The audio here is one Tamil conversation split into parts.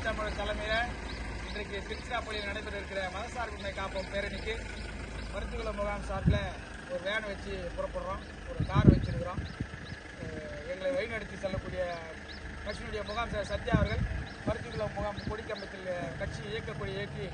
தமிழர் தலைமையில் இன்றைக்கு திருச்சிராப்பள்ளியில் நடைபெற இருக்கிற மதசார்பின்மை காப்போம் பேரணிக்கு பருத்திக்குளம் முகாம் சார்பில் ஒரு வேன் வச்சு புறப்படுறோம், ஒரு கார் வச்சிருக்கிறோம். எங்களை வழிநடத்தி செல்லக்கூடிய கட்சியினுடைய முகாம் சத்யா அவர்கள் பருத்திக்குளம் முகாம் கொடிக்கம்பத்தில் கட்சி இயக்கக்கூடிய ஏற்றி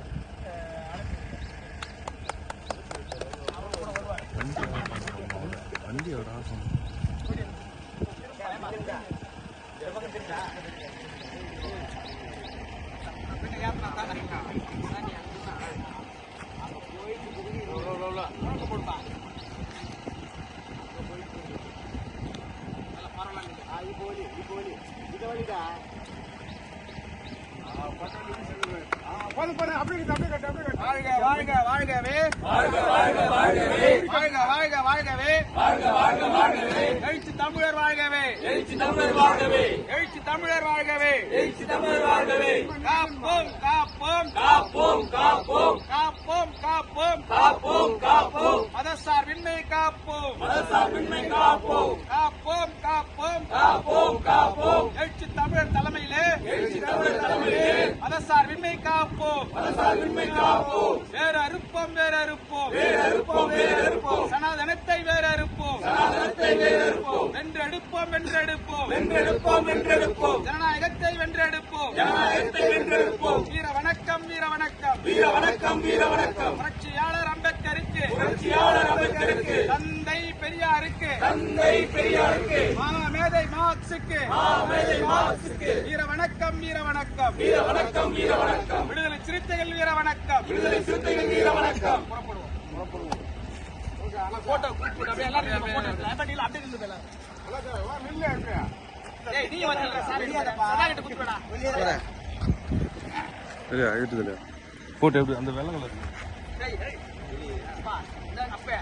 வாழ்க வாழ்க வாழ்கவே வாழ்க வாழ்க வாழ்கவே வாழ்க வாழ்க வாழ்கவே வாழ்க வாழ்க வாழ்கவே எழுச்சி தமிழர் வாழ்கவே எழுச்சி தமிழர் வாழ்கவே எழுச்சி தமிழர் வாழ்கவே எழுச்சி தமிழர் வாழ்கவே காப்போம் காப்போம் காப்போம் காப்போம் காப்போம் காப்போம் காப்போம் காப்போம் மதசார்பின்மை காப்போம் மதசார்பின்மை காப்போம் காப்போம் காப்போம் காப்போம் காப்போம் எழுச்சி தமிழர் தலைமையிலே எழுச்சி தமிழர் தலைமையிலே மதசார்பின்மை காப்போம் மதசார்பின்மை காப்போம் வேற அறுப்போம் வேற அறுப்போம் வேற அறுப்போம் வேற அறுப்போம் சனாதனத்தை வேற அறுப்போம் சனாதனத்தை வேற அறுப்போம் வென்றெடுப்போம் வென்றெடுப்போம் வென்றெடுப்போம் வென்றெடுப்போம் ஜனநாயகத்தை வென்றெடுப்போம் ஜனநாயகத்தை வென்றெடுப்போம் வீர வணக்கம் வீர வணக்கம் வீர வணக்கம் வீர வணக்கம் புரட்சியாளர் அம்பேத்கருக்கு புரட்சியாளர் அம்பேத்கருக்கு தந்தை பெரியாருக்கு தந்தை பெரியாருக்கு மாமேதை மார்க்சுக்கு மாமேதை மார்க்சுக்கு வீர வணக்கம் வீர வணக்கம் வீர வணக்கம் வீர வணக்கம் விடுதலை சிறுத்தைகள் வீர வணக்கம் விடுதலை சிறுத்தைகள் வீர வணக்கம் புறப்படுவோம் புறப்படுவோம் போட்டோ கூப்பிட்டு எல்லாரும் போட்டோ அப்படியே நின்னு பேல நில்ல அங்க ஏய் நீ வந்து சார் சதா கிட்ட கூப்பிடுடா சரியா ஆயிட்டுல போட்டோ எப்படி அந்த வெள்ளை கலர் டேய் டேய் அப்பா இந்த அப்பே